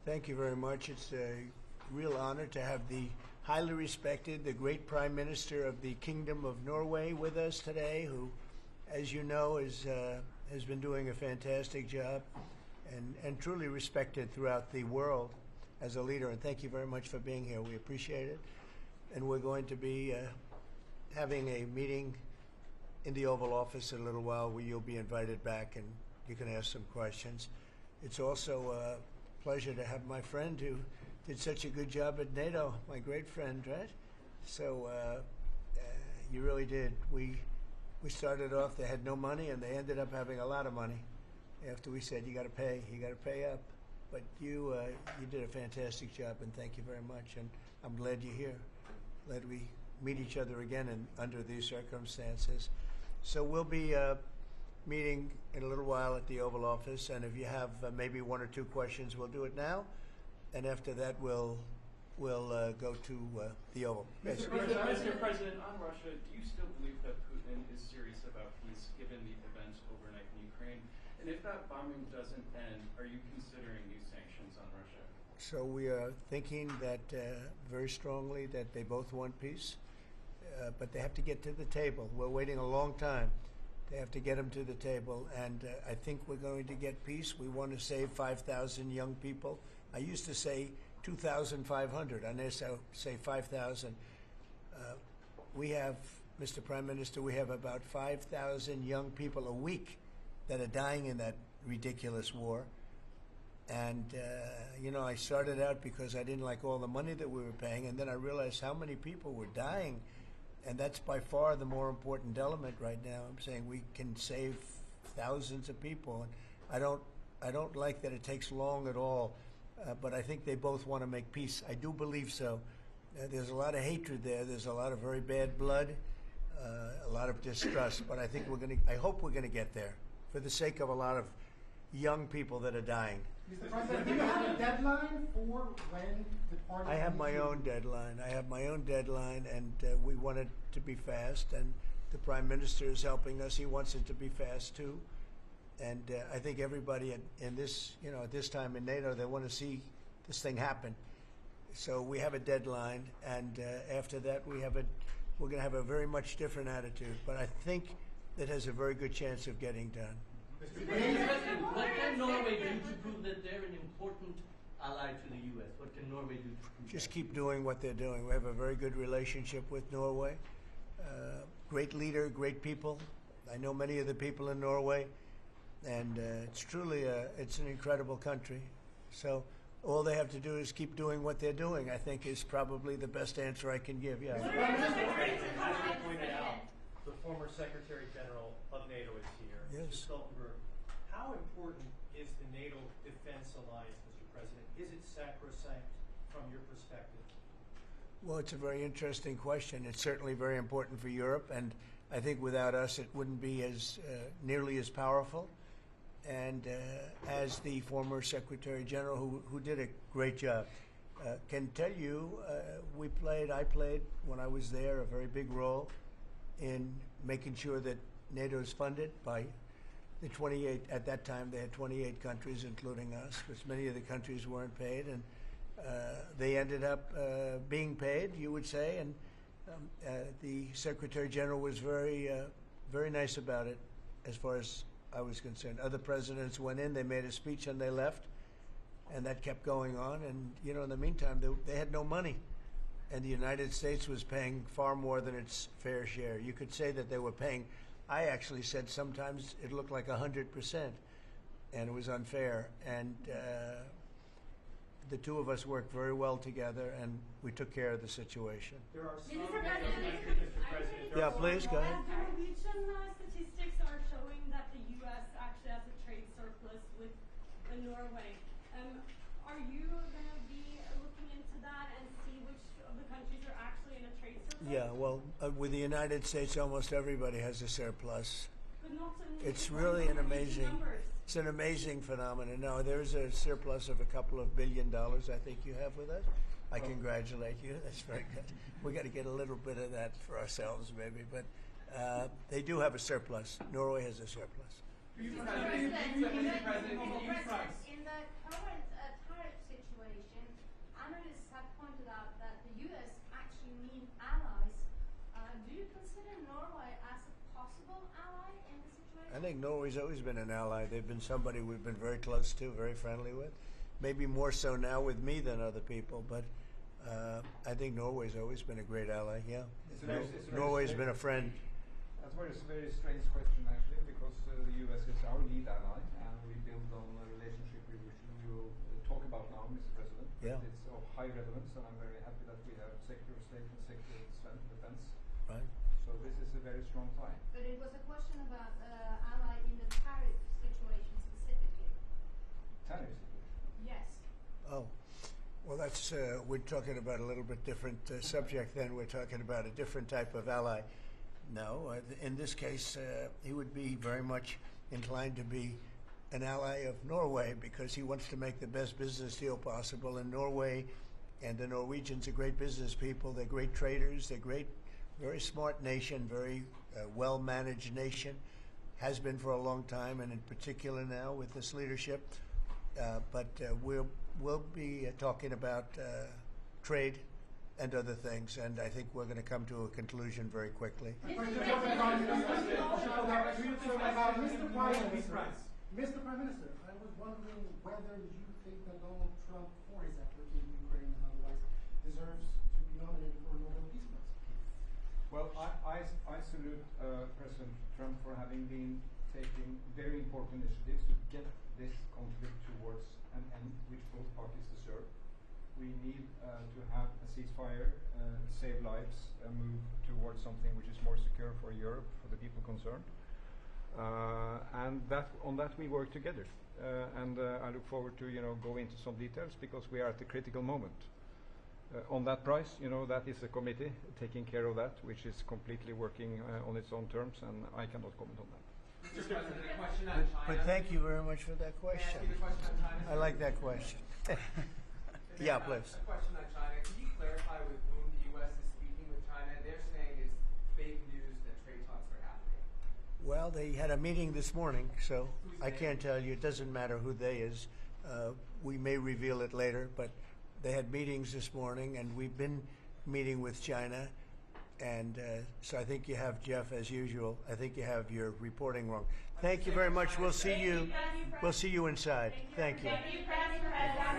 Thank you very much. It's a real honor to have the highly respected, the great Prime Minister of the Kingdom of Norway with us today, who, as you know, has been doing a fantastic job and truly respected throughout the world as a leader. And thank you very much for being here. We appreciate it. And we're going to be having a meeting in the Oval Office in a little while where you'll be invited back and you can ask some questions. It's also a pleasure to have my friend who did such a good job at NATO, my great friend, right? So you really did. We started off, they had no money, and they ended up having a lot of money after we said, you got to pay up. But you did a fantastic job, and thank you very much. And I'm glad you're here. Glad we meet each other again under these circumstances. So we'll be meeting in a little while at the Oval Office, and if you have maybe one or two questions, we'll do it now. And after that, we'll go to the Oval. Yes. Mr. President, on Russia, do you still believe that Putin is serious about peace, given the events overnight in Ukraine? And if that bombing doesn't end, are you considering new sanctions on Russia? So we are thinking that very strongly that they both want peace, but they have to get to the table. We're waiting a long time. They have to get them to the table, and I think we're going to get peace. We want to save 5,000 young people. I used to say 2,500. I now say 5,000. We have, Mr. Prime Minister, we have about 5,000 young people a week that are dying in that ridiculous war. And, I started out because I didn't like all the money that we were paying, and then I realized how many people were dying. And that's by far the more important element right now. I'm saying we can save thousands of people. And I don't like that it takes long at all, but I think they both want to make peace. I do believe so. There's a lot of hatred there. There's a lot of very bad blood, a lot of distrust. But I think I hope we're going to get there for the sake of a lot of young people that are dying. Mr. President, do you have a deadline for when the party? I have my own deadline. And we want it to be fast. And the Prime Minister is helping us. He wants it to be fast too. And I think everybody in this, at this time in NATO, they want to see this thing happen. So we have a deadline, and after that, we're going to have a very much different attitude. But I think it has a very good chance of getting done. Mr. President, what can Norway do to prove that they're an important ally to the U.S.? What can Norway do to prove Just that? keep doing what they're doing. We have a very good relationship with Norway. Great leader, great people. I know many of the people in Norway, and it's truly it's an incredible country. So all they have to do is keep doing what they're doing, I think, is probably the best answer I can give. Yeah. As you pointed out, the former Secretary General of NATO is here. Yes. Mr. Stoltenberg, how important is the NATO defense alliance, Mr. President? Is it sacrosanct from your perspective? Well, it's a very interesting question. It's certainly very important for Europe, and I think without us it wouldn't be as nearly as powerful. And as the former Secretary General, who did a great job, can tell you, I played when I was there a very big role in making sure that NATO is funded by the 28, at that time they had 28 countries, including us, because many of the countries weren't paid, and they ended up being paid, you would say, and the Secretary General was very nice about it as far as I was concerned. Other presidents went in, they made a speech, and they left, and that kept going on, and in the meantime, they had no money. And the United States was paying far more than its fair share. You could say that they were paying, I actually said sometimes it looked like 100%, and it was unfair. And the two of us worked very well together, and we took care of the situation. There are some Mr. President. Yeah, please, go ahead. Norwegian statistics are showing that the U.S. actually has a trade surplus with Norway. Are you going to be looking into that and see which of the countries are actually in a trade surplus? Yeah, well, with the United States, almost everybody has a surplus. But not in It's really an amazing, numbers. it's an amazing phenomenon. No, there's a surplus of a couple of $2 billion, I think you have with us. I congratulate you. That's very good. We got to get a little bit of that for ourselves, maybe. But they do have a surplus. Norway has a surplus. In the current tariff situation, Do you consider Norway as a possible ally in the situation? I think Norway's always been an ally. They've been somebody we've been very close to, very friendly with. Maybe more so now with me than other people, but I think Norway's always been a great ally, yeah. Norway's been a friend. That's a very strange question, actually, because the U.S. is our lead ally, and we build on a relationship which we will talk about now, Mr. President. Yeah. It's of high relevance, and I'm very happy that we have Secretary of State and Secretary of Defense. Right. So this is a very strong tie. But it was a question about ally in the tariff situation specifically. Tariff situation. Yes. Oh, well, that's we're talking about a little bit different subject. Then we're talking about a different type of ally. No, in this case, he would be very much inclined to be an ally of Norway because he wants to make the best business deal possible. And Norway and the Norwegians are great business people. They're great traders. They're great, very smart nation, very well-managed nation. Has been for a long time, and in particular now with this leadership. But we'll be talking about trade and other things, and I think we're going to come to a conclusion very quickly. Mr. Prime Minister, I was wondering whether you think that Donald Trump, for his effort in Ukraine and otherwise, deserves to be nominated for a Nobel Peace Prize. Well, I salute President Trump for having been taking very important initiatives to get this conflict towards an end which both parties deserve. We need to have a ceasefire, save lives, move towards something which is more secure for Europe, for the people concerned. And on that we work together. And I look forward to go into some details because we are at a critical moment. On that price, that is a committee taking care of that, which is completely working on its own terms, and I cannot comment on that. Mr. President, a question on China. But thank you very much for that question. May I ask you the question on China? I like that question. Yeah, please. A question on China. Can you clarify with whom the U.S. is speaking with China? They're saying it's fake news that trade talks are happening. Well, they had a meeting this morning, so I can't tell you. It doesn't matter who they is. We may reveal it later, but they had meetings this morning, and we've been meeting with China. And so I think you have, Jeff, as usual, I think you have your reporting wrong. Thank you very much. We'll see you. We'll see you inside. Thank you. Thank you, President.